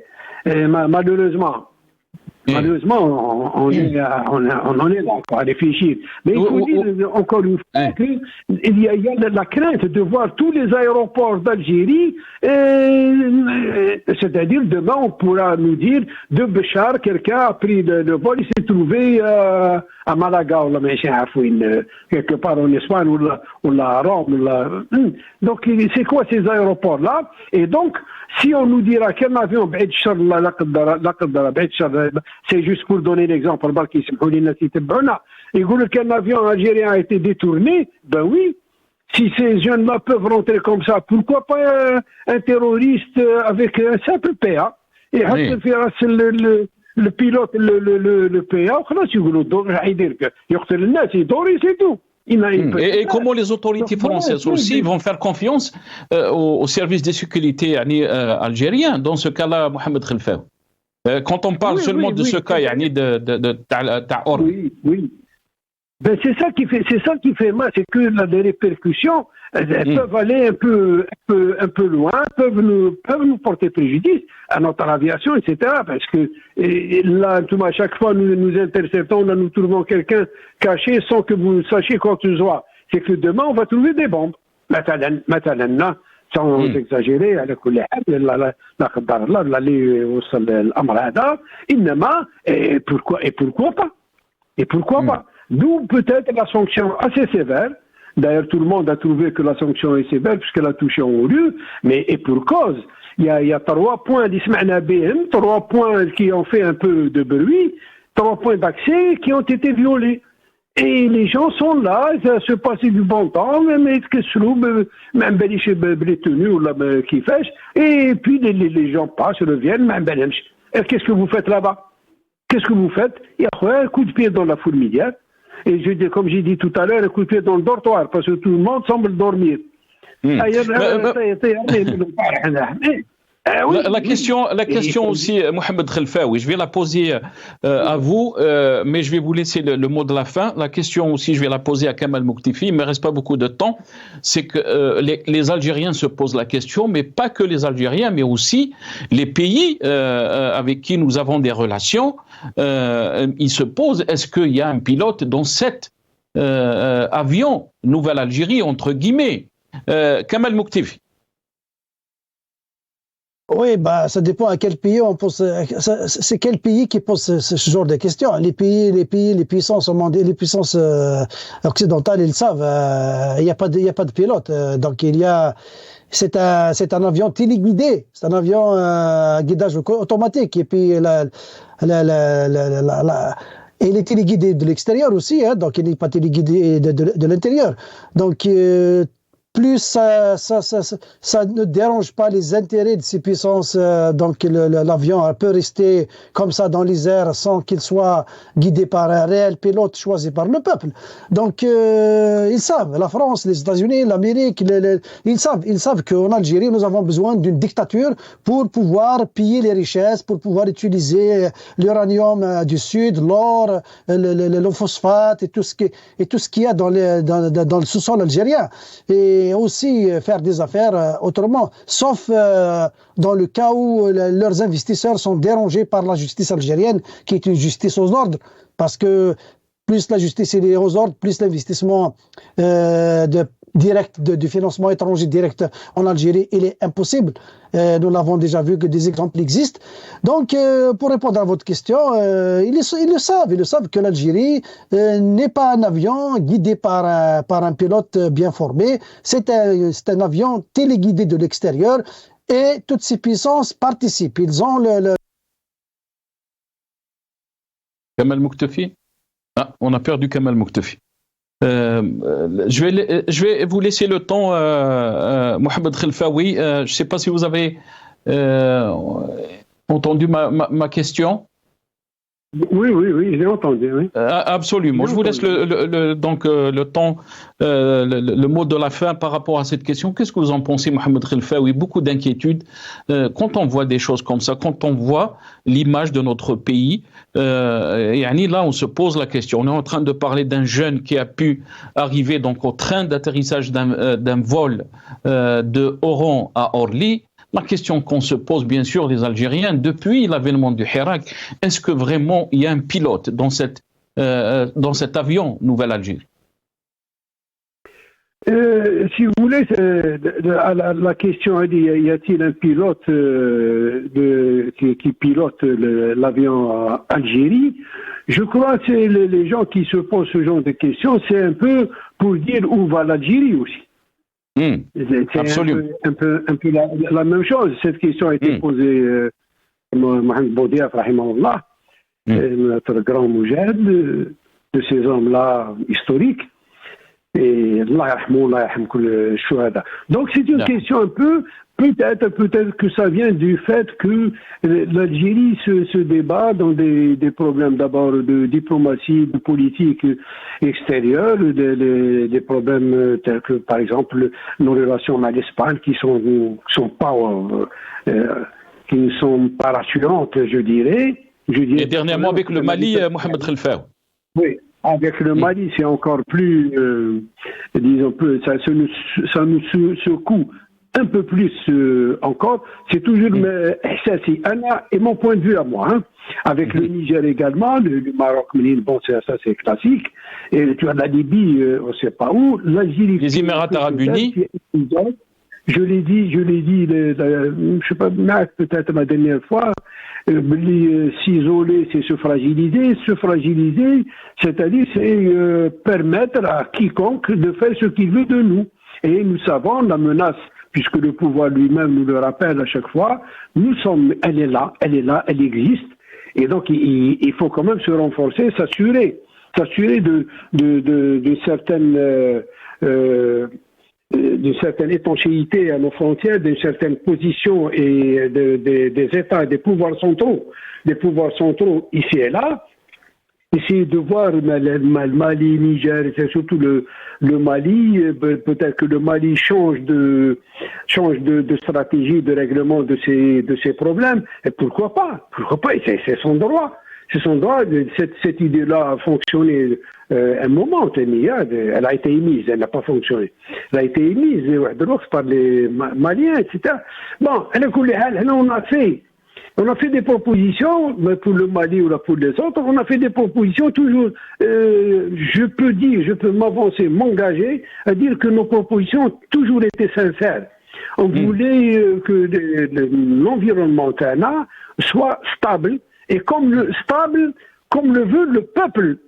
Malheureusement, on en est là à réfléchir. Mais il faut dire encore une fois qu'il y a la crainte de voir tous les aéroports d'Algérie, c'est-à-dire demain on pourra nous dire de Béchar, quelqu'un a pris le vol, il s'est trouvé à Malaga, ou quelque part en Espagne, ou à Rome. Donc c'est quoi ces aéroports-là? Et donc, si on nous dira qu'un avion, c'est juste pour donner l'exemple, il qu'un avion algérien a été détourné, ben oui, si ces jeunes-là peuvent rentrer comme ça, pourquoi pas un terroriste avec un simple PA et le pilote, le PA, c'est tout. Et comment les autorités françaises aussi vont faire confiance aux services de sécurité algériens dans ce cas-là, Mohamed Khelfaoui? Quand on parle seulement de ce cas, de Oui. Ben c'est ça qui fait mal, c'est que les répercussions peuvent aller un peu loin, peuvent nous porter préjudice à notre aviation, etc. Parce que là, à chaque fois nous interceptons, là nous trouvons quelqu'un caché sans que vous sachiez quoi que ce soit. C'est que demain on va trouver des bombes. Maintenant, sans exagérer, على كل حال لا قدر الله اللي وصل الامر هذا انما pourquoi pas. D'où peut-être la sanction assez sévère. D'ailleurs, tout le monde a trouvé que la sanction est sévère puisqu'elle a touché en lieu, mais et pour cause. Il y a 3 points d'Ismaïl 3 points qui ont fait un peu de bruit, 3 points d'accès qui ont été violés. Et les gens sont là, ça se passe du bon temps, même et puis les gens passent, reviennent, et qu'est-ce que vous faites là-bas? Qu'est-ce que vous faites? Il y a un coup de pied dans la fourmilière, et comme j'ai dit tout à l'heure, un coup de pied dans le dortoir, parce que tout le monde semble dormir. Oui, la question aussi, Mohamed Khelfaoui, je vais la poser à vous, mais je vais vous laisser le mot de la fin. La question aussi, je vais la poser à Kamal Mouktefi, il ne me reste pas beaucoup de temps. C'est que les Algériens se posent la question, mais pas que les Algériens, mais aussi les pays avec qui nous avons des relations. Ils se posent, est-ce qu'il y a un pilote dans cet avion Nouvelle-Algérie, entre guillemets? Kamal Mouktefi. Oui, bah, ça dépend à quel pays on pose. C'est quel pays qui pose ce genre de questions. Les puissances mondiales, les puissances occidentales, ils savent. Il y a pas de pilote. Donc c'est un avion téléguidé. C'est un avion à guidage automatique. Et puis il est téléguidé de l'extérieur aussi. Hein, donc il n'est pas téléguidé de l'intérieur. Donc plus ça ne dérange pas les intérêts de ces puissances, donc l'avion peut rester comme ça dans les airs sans qu'il soit guidé par un réel pilote choisi par le peuple. Donc ils savent, la France, les États-Unis, l'Amérique, ils savent qu'en Algérie nous avons besoin d'une dictature pour pouvoir piller les richesses, pour pouvoir utiliser l'uranium du Sud, l'or, le phosphate et tout ce qu'il y a dans le sous-sol algérien. Et aussi faire des affaires autrement, sauf dans le cas où leurs investisseurs sont dérangés par la justice algérienne, qui est une justice aux ordres, parce que plus la justice est aux ordres, plus l'investissement direct du financement étranger direct en Algérie, il est impossible. Nous l'avons déjà vu que des exemples existent. Donc, pour répondre à votre question, ils le savent que l'Algérie n'est pas un avion guidé par un pilote bien formé. C'est un avion téléguidé de l'extérieur et toutes ces puissances participent. Ils ont Kamal Mouktefi. On a perdu Kamal Mouktefi. Je vais vous laisser le temps, Mohamed Khelfaoui. Je ne sais pas si vous avez entendu ma question. Oui, j'ai entendu. Oui. Absolument. Je vous laisse le temps, le mot de la fin par rapport à cette question. Qu'est-ce que vous en pensez, Mohamed Khelfaoui? Beaucoup d'inquiétudes quand on voit des choses comme ça, quand on voit l'image de notre pays. Là, on se pose la question. On est en train de parler d'un jeune qui a pu arriver donc au train d'atterrissage d'un vol de Oran à Orly. La question qu'on se pose, bien sûr, les Algériens, depuis l'avènement du Hirak, est-ce que vraiment il y a un pilote dans cet avion Nouvelle-Algérie? Si vous voulez, la question est, y a-t-il un pilote qui pilote l'avion Algérie? Je crois que c'est les gens qui se posent ce genre de questions, c'est un peu pour dire où va l'Algérie aussi. C'est un peu la même chose. Cette question a été posée Mohamed Boudiaf, rahimahullah, notre grand moujahid de ces hommes-là historiques. Et Allah yarham kul shuhada. Donc c'est une question un peu, peut-être que ça vient du fait que l'Algérie se débat dans des problèmes d'abord de diplomatie, de politique extérieure, des problèmes tels que par exemple nos relations avec l'Espagne qui ne sont pas rassurantes, je dirais. Et dernièrement avec le Mali, Mohamed Khelfaoui. Oui. Avec le Mali, c'est encore plus, disons, ça nous secoue un peu plus encore. C'est toujours et mon point de vue à moi. Hein. Avec le Niger également, le Maroc, bon, ça c'est classique. Et tu as la Libye, on ne sait pas où. L'Algérie, les Émirats Arabes Unis. Je l'ai dit, je sais pas, peut-être la dernière fois. S'isoler, c'est se fragiliser. Se fragiliser, c'est-à-dire c'est permettre à quiconque de faire ce qu'il veut de nous. Et nous savons la menace, puisque le pouvoir lui-même nous le rappelle à chaque fois. Elle est là, elle existe. Et donc il faut quand même se renforcer, s'assurer d'une certaine étanchéité à nos frontières, d'une certaine position et des États et des pouvoirs centraux ici et là. essayer de voir le Mali, Niger, et c'est surtout le Mali. Peut-être que le Mali change de stratégie de règlement de ces problèmes. Et pourquoi pas? C'est son droit. C'est son droit. Cette idée-là a fonctionné un moment. Elle a été émise, elle n'a pas fonctionné. Elle a été émise par les Maliens, etc. Bon, on a fait des propositions pour le Mali ou pour les autres. On a fait des propositions toujours. Je peux m'avancer, m'engager à dire que nos propositions ont toujours été sincères. On voulait que l'environnement Tana soit stable et comme le veut le peuple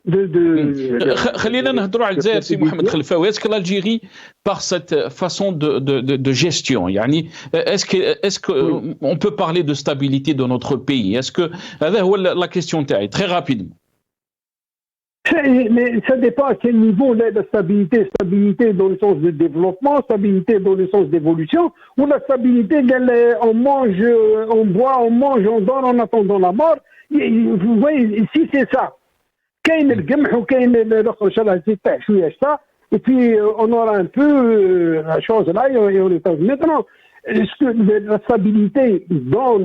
خلينا نهضروا على الجزائر سي محمد خلفاوي. Est-ce que l'Algérie par cette façon de gestion يعني est-ce que on peut parler de stabilité de notre pays? Est-ce que هذا هو la question تاعي très rapidement. Mais ça dépend à quel niveau la stabilité. Stabilité dans le sens de développement, stabilité dans le sens d'évolution, ou la stabilité, on mange, on boit, on mange, on dort en attendant la mort. Vous voyez, si c'est ça, et puis on aura un peu la chose là, et on est maintenant. Est-ce que la stabilité dans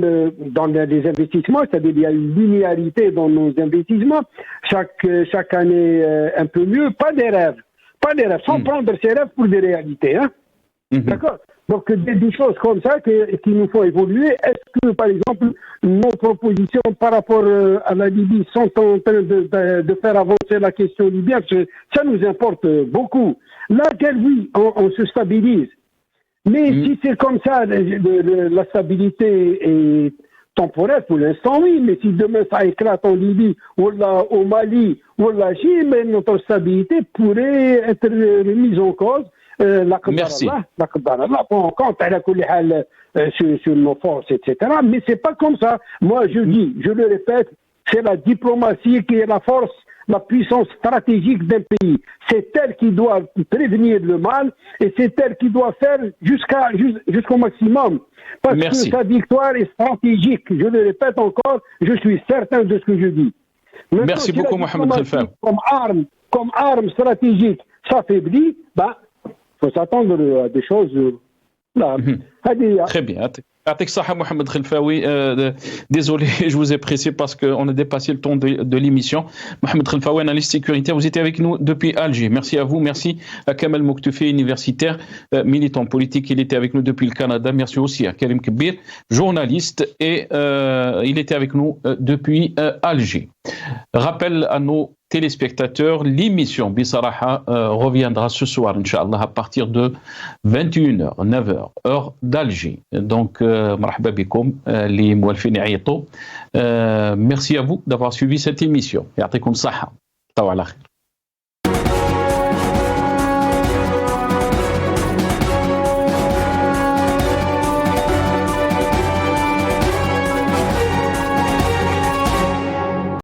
les investissements, c'est-à-dire il y a une linéarité dans nos investissements, chaque année un peu mieux, pas des rêves, sans prendre ces rêves pour des réalités, hein. D'accord. Donc des choses comme ça qui nous font évoluer. Est-ce que par exemple nos propositions par rapport à la Libye sont en train de faire avancer la question libyenne? Parce que ça nous importe beaucoup. Là, oui, on se stabilise. Mais si c'est comme ça, la stabilité est temporaire pour l'instant, oui. Mais si demain ça éclate en Libye, ou là, au Mali, ou là, mais notre stabilité pourrait être remise en cause. Merci. On compte sur nos forces, etc. Mais c'est pas comme ça. Moi, je le répète, c'est la diplomatie qui est la force, la puissance stratégique d'un pays. C'est elle qui doit prévenir le mal et c'est elle qui doit faire jusqu'au maximum. Parce que sa victoire est stratégique. Je le répète encore, je suis certain de ce que je dis. Maintenant, merci beaucoup, Mohamed Khelfaoui. Comme arme stratégique s'affaiblit, il faut s'attendre à des choses. Là. Très bien. Atek Saha Mohamed Khelfaoui, désolé, je vous ai pressé parce qu'on a dépassé le temps de l'émission. Mohamed Khelfaoui, analyste sécuritaire, vous étiez avec nous depuis Alger. Merci à vous, merci à Kamel Moktoufi, universitaire, militant politique, il était avec nous depuis le Canada. Merci aussi à Karim Kbir, journaliste, et il était avec nous depuis Alger. Rappel à nos téléspectateurs, l'émission Bisaraha reviendra ce soir, Inch'Allah, à partir de 21h, 9h, heure d'Alger. Donc, marhaba bikoum, li moualfin yayito. Merci à vous d'avoir suivi cette émission. Ya'tikoum saha. Tawa ala khair.